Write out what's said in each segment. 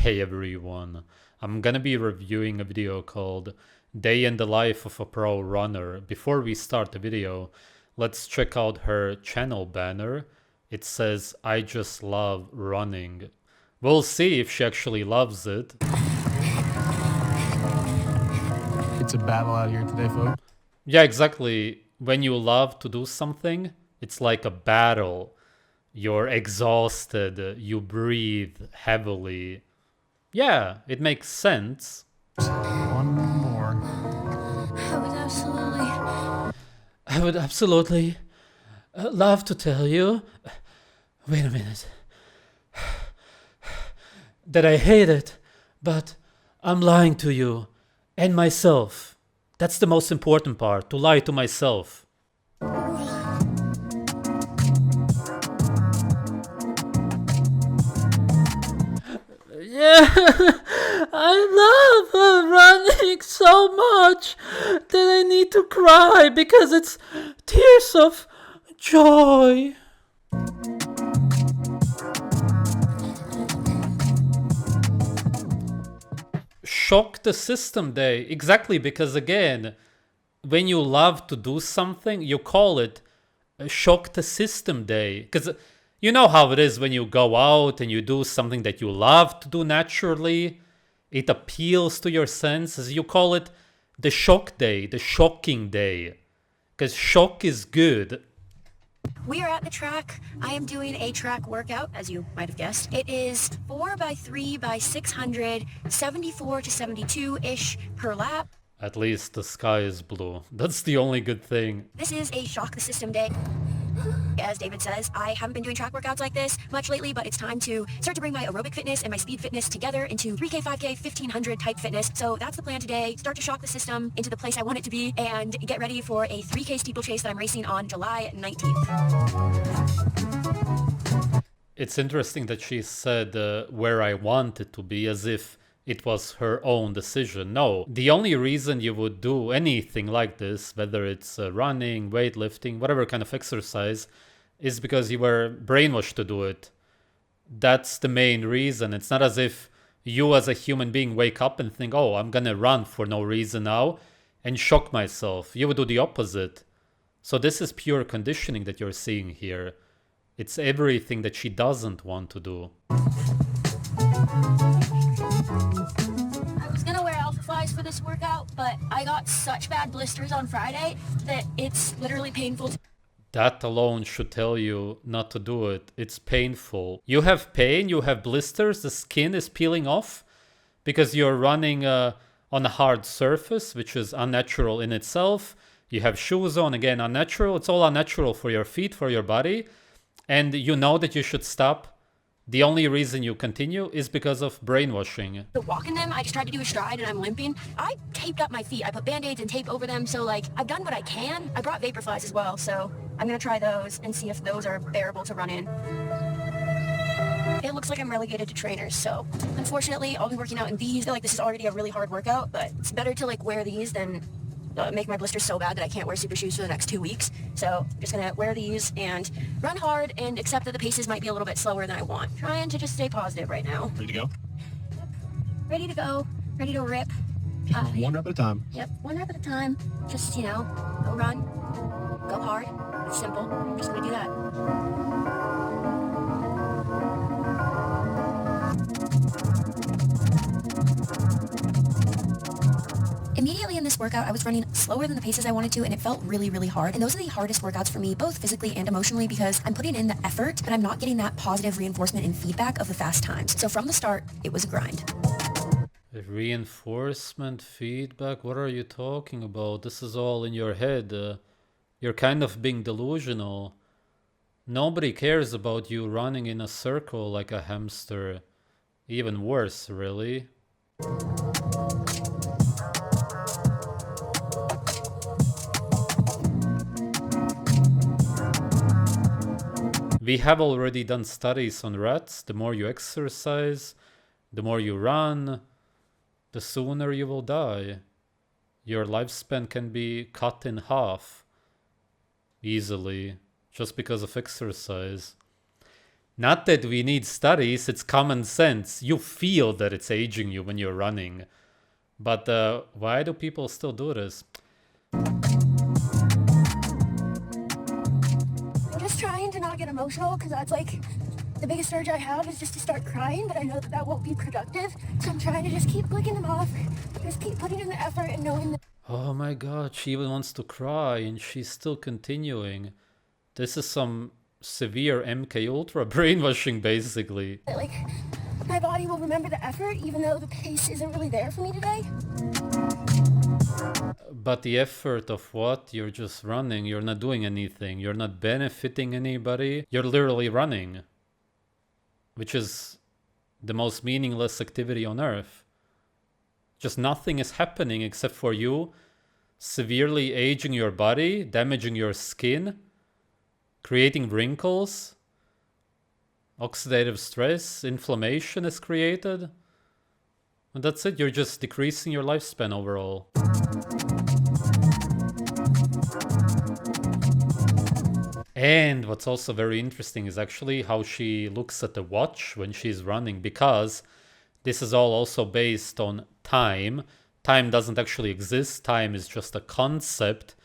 Hey everyone, I'm gonna be reviewing a video called Day in the Life of a Pro Runner. Before we start the video, let's check out her channel banner. It says, I just love running. We'll see if she actually loves it. It's a battle out here today, folks. Yeah, exactly. When you love to do something, it's like a battle. You're exhausted, you breathe heavily. Yeah, it makes sense. One more. I would absolutely love to tell you. Wait a minute. That I hate it, but I'm lying to you and myself. That's the most important part, to lie to myself. Yeah, I love running so much that I need to cry because it's tears of joy. Shock the system day. Exactly, because again, when you love to do something, you call it a shock the system day. Because you know how it is when you go out and you do something that you love to do naturally, it appeals to your senses. You call it the shock day, the shocking day. Because shock is good. We are at the track. I am doing a track workout, as you might have guessed. It is 4x3x600, 74 to 72-ish per lap. At least the sky is blue. That's the only good thing. This is a shock the system day. As David says, I haven't been doing track workouts like this much lately, but it's time to start to bring my aerobic fitness and my speed fitness together into 3K, 5K, 1500 type fitness. So that's the plan today. Start to shock the system into the place I want it to be and get ready for a 3K steeplechase that I'm racing on July 19th. It's interesting that she said where I want it to be, as if it was her own decision. No, the only reason you would do anything like this, whether it's running, weightlifting, whatever kind of exercise, is because you were brainwashed to do it. That's the main reason. It's not as if you as a human being wake up and think, oh, I'm gonna run for no reason now and shock myself. You would do the opposite. So this is pure conditioning that you're seeing here. It's everything that she doesn't want to do. I was gonna wear Alpha Flies for this workout, but I got such bad blisters on Friday that it's literally painful. That alone should tell you not to do it. It's painful. You have pain, you have blisters, the skin is peeling off because you're running on a hard surface, which is unnatural in itself. You have shoes on, again, unnatural. It's all unnatural for your feet, for your body. And you know that you should stop. The only reason you continue is because of brainwashing. To walk in them, I just tried to do a stride and I'm limping. I taped up my feet. I put band-aids and tape over them. So like, I've done what I can. I brought Vaporflies as well. So I'm gonna try those and see if those are bearable to run in. It looks like I'm relegated to trainers. So unfortunately, I'll be working out in these. I feel like this is already a really hard workout, but it's better to like wear these than make my blisters so bad that I can't wear super shoes for the next 2 weeks. So I'm just gonna wear these and run hard and accept that the paces might be a little bit slower than I want. Trying to just stay positive right now. Ready to go? Ready to go. Ready to rip. One rep at a time. Yep, one rep at a time. Just, you know, go run, go hard. It's simple. I'm just gonna do that. Immediately in this workout, I was running slower than the paces I wanted to, and it felt really, really hard. And those are the hardest workouts for me, both physically and emotionally, because I'm putting in the effort, but I'm not getting that positive reinforcement and feedback of the fast times. So from the start, it was a grind. Reinforcement, feedback, what are you talking about? This is all in your head. You're kind of being delusional. Nobody cares about you running in a circle like a hamster. Even worse, really. We have already done studies on rats. The more you exercise, the more you run, the sooner you will die. Your lifespan can be cut in half easily just because of exercise. Not that we need studies, it's common sense. You feel that it's aging you when you're running. But why do people still do this? I'm just trying to not get emotional because that's like the biggest urge I have is just to start crying, but I know that that won't be productive. So I'm trying to just keep clicking them off, just keep putting in the effort and knowing that. Oh my god, she even wants to cry and she's still continuing. This is some severe MK Ultra brainwashing, basically. Like, my body will remember the effort even though the pace isn't really there for me today. But the effort of what? You're just running, you're not doing anything, you're not benefiting anybody, you're literally running. Which is the most meaningless activity on earth. Just nothing is happening except for you severely aging your body, damaging your skin, creating wrinkles, oxidative stress, inflammation is created. And that's it, you're just decreasing your lifespan overall. And what's also very interesting is actually how she looks at the watch when she's running, because this is all also based on time. Time doesn't actually exist. Time is just a concept.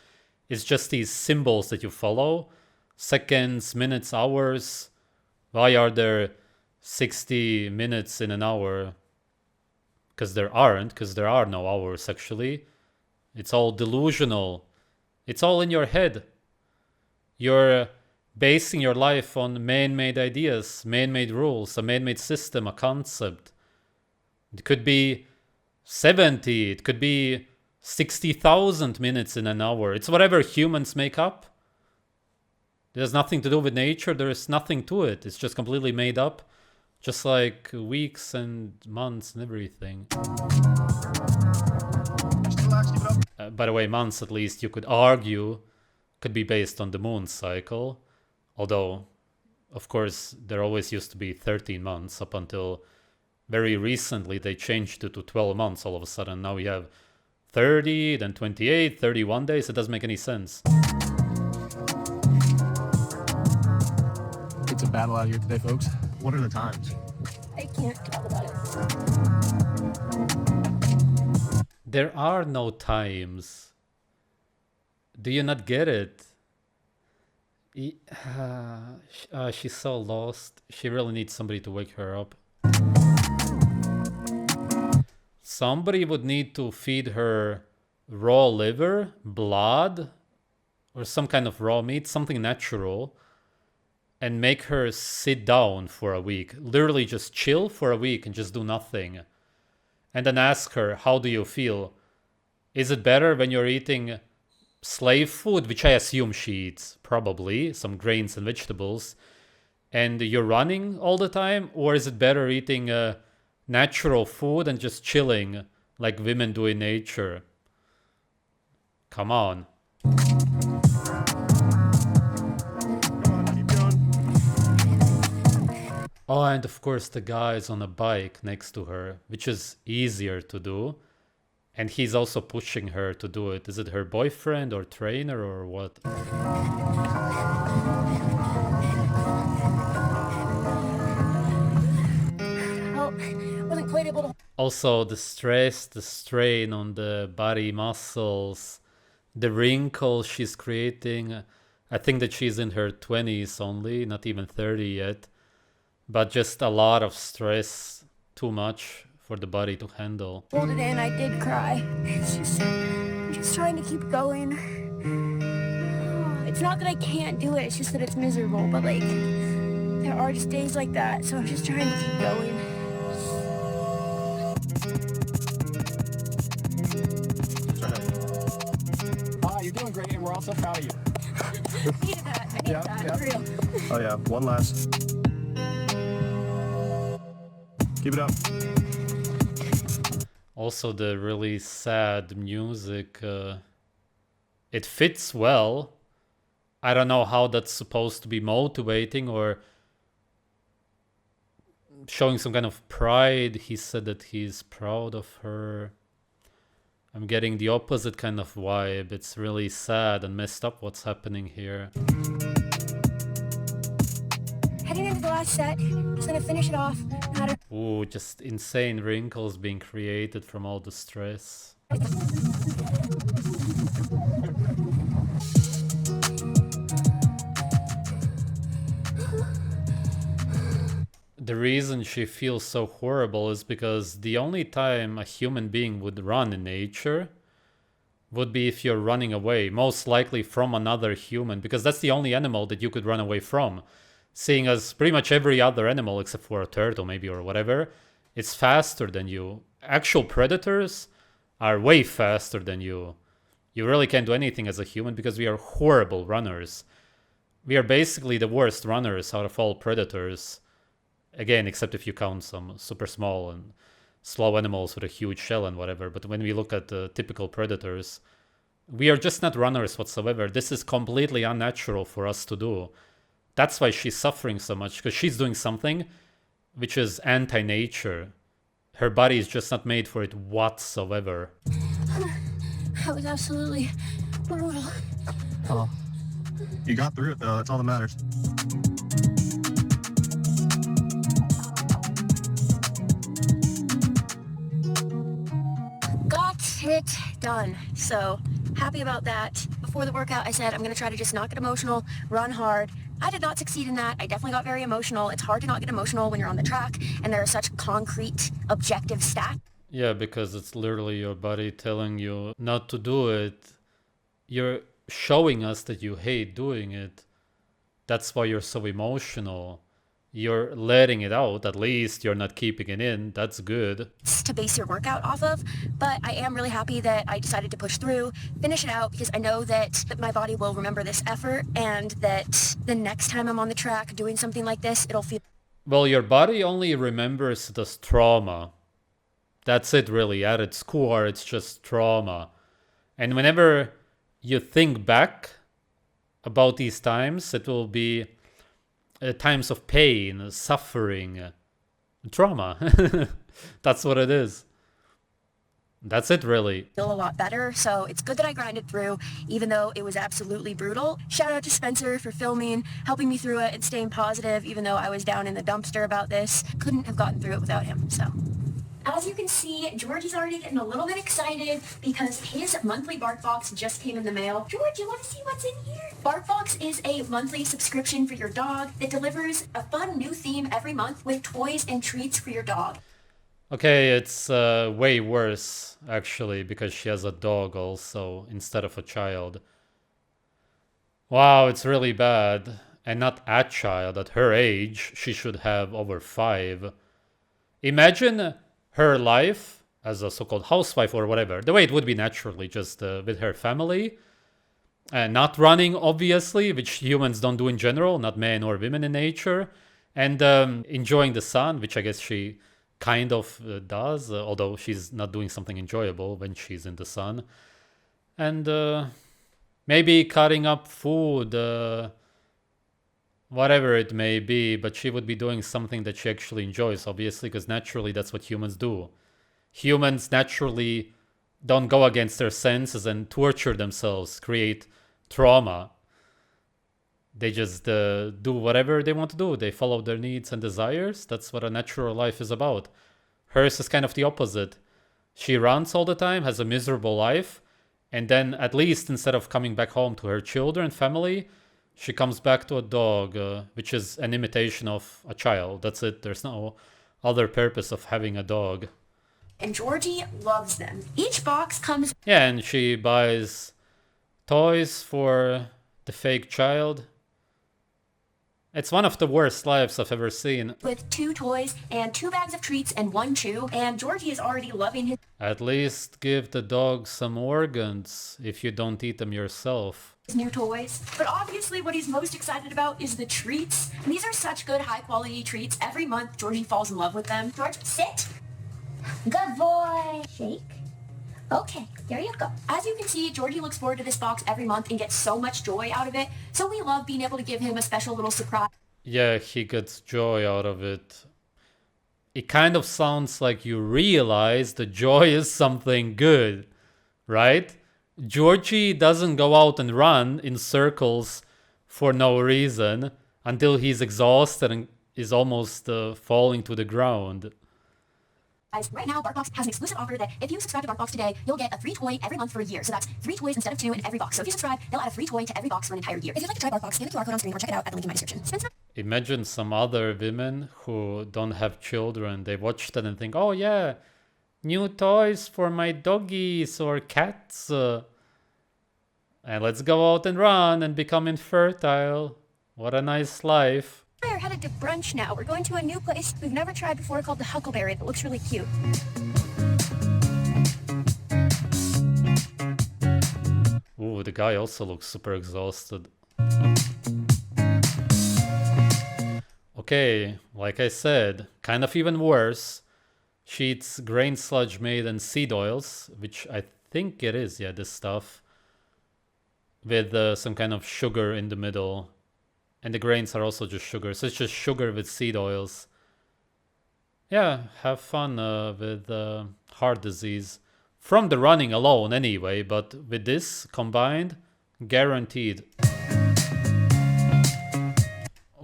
It's just these symbols that you follow. Seconds, minutes, hours. Why are there 60 minutes in an hour? Because there aren't, because there are no hours actually. It's all delusional. It's all in your head. You're basing your life on man-made ideas, man-made rules, a man-made system, a concept. It could be 70, it could be 60,000 minutes in an hour. It's whatever humans make up. There's nothing to do with nature, there's nothing to it. It's just completely made up. Just like weeks and months and everything. By the way, months at least, you could argue, could be based on the moon cycle. Although, of course, there always used to be 13 months up until very recently they changed it to 12 months all of a sudden. Now we have 30, then 28, 31 days. It doesn't make any sense. It's a battle out here today, folks. What are the times? I can't talk about it. There are no times. Do you not get it? She's so lost. She really needs somebody to wake her up. Somebody would need to feed her raw liver, blood, or some kind of raw meat, something natural, and make her sit down for a week. Literally just chill for a week and just do nothing. And then ask her, how do you feel? Is it better when you're eating slave food, which I assume she eats, probably, some grains and vegetables, and you're running all the time? Or is it better eating natural food and just chilling like women do in nature? Come on. Oh, and of course the guy is on a bike next to her, which is easier to do. And he's also pushing her to do it. Is it her boyfriend or trainer or what? Well, wasn't quite able to. Also, the stress, the strain on the body muscles, the wrinkles she's creating. I think that she's in her 20s only, not even 30 yet. But just a lot of stress, too much for the body to handle. Hold it in, I did cry. It's just, I'm just trying to keep going. It's not that I can't do it, it's just that it's miserable, but like, there are just days like that, so I'm just trying to keep going. You're doing great, and we're all so proud of you. I needed that, for real. Oh yeah, one last. Keep it up. Also, the really sad music, it fits well. I don't know how that's supposed to be motivating or showing some kind of pride. He said that he's proud of her. I'm getting the opposite kind of vibe. It's really sad and messed up what's happening here. Heading into the last last set. Just gonna finish it off. Ooh, just insane wrinkles being created from all the stress. The reason she feels so horrible is because the only time a human being would run in nature would be if you're running away, most likely from another human, because that's the only animal that you could run away from. Seeing as pretty much every other animal, except for a turtle maybe or whatever, is faster than you. Actual predators are way faster than you. You really can't do anything as a human because we are horrible runners. We are basically the worst runners out of all predators. Again, except if you count some super small and slow animals with a huge shell and whatever. But when we look at the typical predators, we are just not runners whatsoever. This is completely unnatural for us to do. That's why she's suffering so much, because she's doing something which is anti-nature. Her body is just not made for it whatsoever. That was absolutely brutal. Oh. You got through it though, that's all that matters. Got it done. So happy about that. Before the workout, I said I'm gonna try to just not get emotional, run hard. I did not succeed in that. I definitely got very emotional. It's hard to not get emotional when you're on the track and there are such concrete, objective stats. Yeah, because it's literally your body telling you not to do it. You're showing us that you hate doing it. That's why you're so emotional. You're letting it out. At least you're not keeping it in. That's good. To base your workout off of, but I am really happy that I decided to push through, finish it out, because I know that my body will remember this effort and that the next time I'm on the track doing something like this, it'll feel... Well, your body only remembers the trauma. That's it really. At its core, it's just trauma. And whenever you think back about these times, it will be times of pain, suffering, trauma. That's what it is. That's it, really. Feel a lot better, so it's good that I grinded through, even though it was absolutely brutal. Shout out to Spencer for filming, helping me through it, and staying positive, even though I was down in the dumpster about this. Couldn't have gotten through it without him, so... As you can see, Georgie's already getting a little bit excited because his monthly BarkBox just came in the mail. George, you want to see what's in here? BarkBox is a monthly subscription for your dog that delivers a fun new theme every month with toys and treats for your dog. Okay, it's way worse, actually, because she has a dog also, instead of a child. Wow, it's really bad. And not a child. At her age, she should have over 5. Imagine her life as a so-called housewife or whatever, the way it would be naturally, just with her family, and not running, obviously, which humans don't do in general, not men or women in nature, and enjoying the sun, which I guess she kind of does, although she's not doing something enjoyable when she's in the sun, and maybe cutting up food, whatever it may be, but she would be doing something that she actually enjoys, obviously, because naturally that's what humans do. Humans naturally don't go against their senses and torture themselves, create trauma. They just do whatever they want to do. They follow their needs and desires. That's what a natural life is about. Hers is kind of the opposite. She runs all the time, has a miserable life, and then at least instead of coming back home to her children, family, she comes back to a dog, which is an imitation of a child. That's it. There's no other purpose of having a dog. And Georgie loves them. Each box comes... Yeah, and she buys toys for the fake child. It's one of the worst lives I've ever seen. With 2 toys and 2 bags of treats and 1 chew. And Georgie is already loving his... At least give the dog some organs if you don't eat them yourself. New toys. But obviously what he's most excited about is the treats. And these are such good high quality treats. Every month Georgie falls in love with them. George, sit. Good boy. Shake. Okay, there you go. As you can see, Georgie looks forward to this box every month and gets so much joy out of it. So we love being able to give him a special little surprise. Yeah, he gets joy out of it. It kind of sounds like you realize the joy is something good, right? Georgie doesn't go out and run in circles for no reason until he's exhausted and is almost falling to the ground. Guys, right now, BarkBox has an exclusive offer that if you subscribe to BarkBox today, you'll get a free toy every month for a year. So that's 3 toys instead of 2 in every box. So if you subscribe, they'll add a free toy to every box for an entire year. If you'd like to try BarkBox, scan the QR code on screen or check it out at the link in my description. Imagine some other women who don't have children. They watch that and think, oh yeah, new toys for my doggies or cats. And let's go out and run and become infertile. What a nice life. We're headed to brunch now. We're going to a new place we've never tried before called the Huckleberry. It looks really cute. Ooh, the guy also looks super exhausted. Okay, like I said, kind of even worse. She eats grain sludge made in seed oils, which I think it is, yeah, this stuff. With some kind of sugar in the middle. And the grains are also just sugar. So it's just sugar with seed oils. Yeah, have fun with heart disease. From the running alone anyway, but with this combined, guaranteed.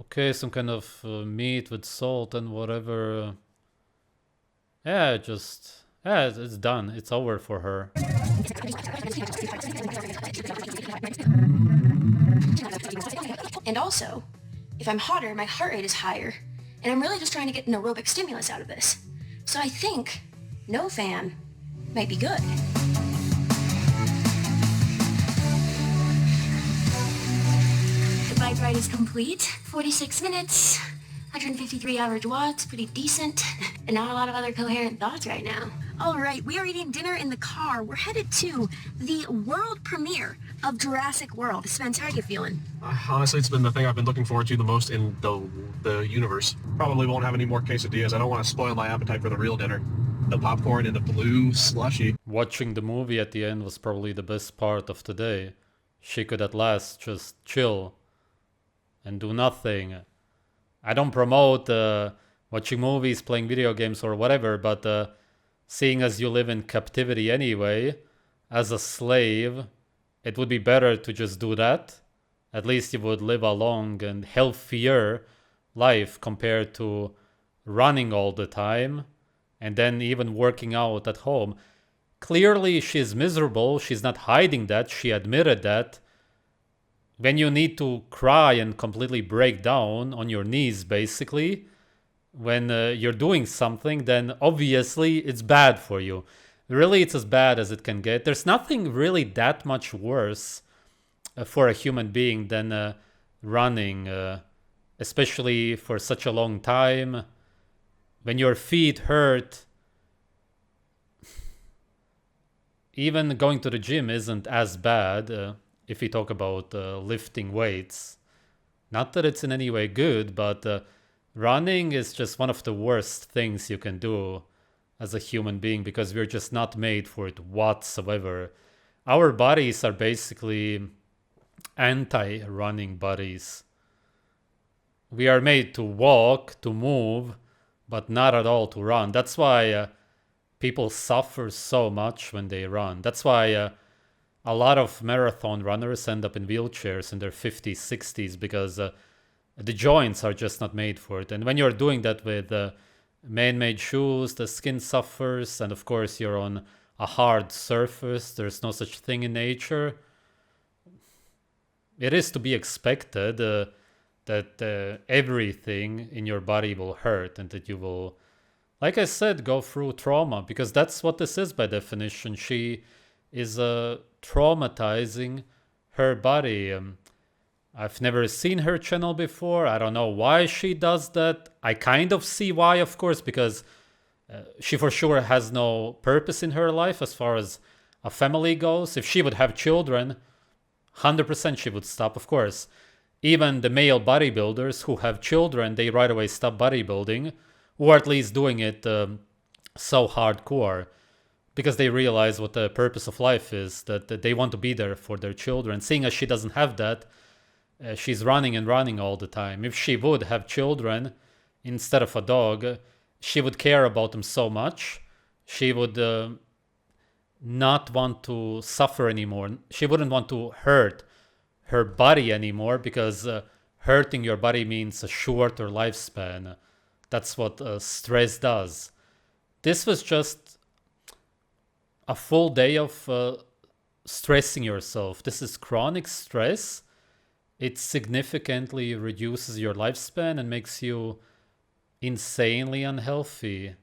Okay, some kind of meat with salt and whatever. Yeah, it's done. It's over for her. And also, if I'm hotter, my heart rate is higher. And I'm really just trying to get an aerobic stimulus out of this. So I think no fan might be good. The bike ride is complete. 46 minutes, 153 average watts, pretty decent. And not a lot of other coherent thoughts right now. All right, we are eating dinner in the car. We're headed to the world premiere of Jurassic World. Spence, how are you feeling? Honestly, it's been the thing I've been looking forward to the most in the universe. Probably won't have any more quesadillas. I don't want to spoil my appetite for the real dinner. The popcorn and the blue slushy. Watching the movie at the end was probably the best part of the day. She could at last just chill and do nothing. I don't promote watching movies, playing video games or whatever, but seeing as you live in captivity anyway, as a slave, it would be better to just do that. At least you would live a long and healthier life compared to running all the time and then even working out at home. Clearly she's miserable. She's not hiding that. She admitted that. When you need to cry and completely break down on your knees, basically, when you're doing something, then obviously it's bad for you. Really, it's as bad as it can get. There's nothing really that much worse for a human being than running, especially for such a long time. When your feet hurt, even going to the gym isn't as bad if we talk about lifting weights. Not that it's in any way good, but running is just one of the worst things you can do as a human being because we're just not made for it whatsoever. Our bodies are basically anti-running bodies. We are made to walk, to move, but not at all to run. That's why people suffer so much when they run. That's why a lot of marathon runners end up in wheelchairs in their 50s, 60s because the joints are just not made for it. And when you're doing that with man-made shoes, the skin suffers, and of course you're on a hard surface. There's no such thing in nature. It is to be expected that everything in your body will hurt and that you will, like I said, go through trauma, because that's what this is by definition. She is traumatizing her body. I've never seen her channel before. I don't know why she does that. I kind of see why, of course, because she for sure has no purpose in her life as far as a family goes. If she would have children, 100% she would stop, of course. Even the male bodybuilders who have children, they right away stop bodybuilding, or at least doing it so hardcore, because they realize what the purpose of life is, that they want to be there for their children. Seeing as she doesn't have that, she's running and running all the time. If she would have children instead of a dog, she would care about them so much. She would not want to suffer anymore. She wouldn't want to hurt her body anymore because hurting your body means a shorter lifespan. That's what stress does. This was just a full day of stressing yourself. This is chronic stress. It significantly reduces your lifespan and makes you insanely unhealthy.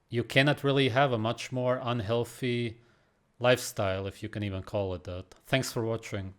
You cannot really have a much more unhealthy lifestyle, if you can even call it that. Thanks for watching.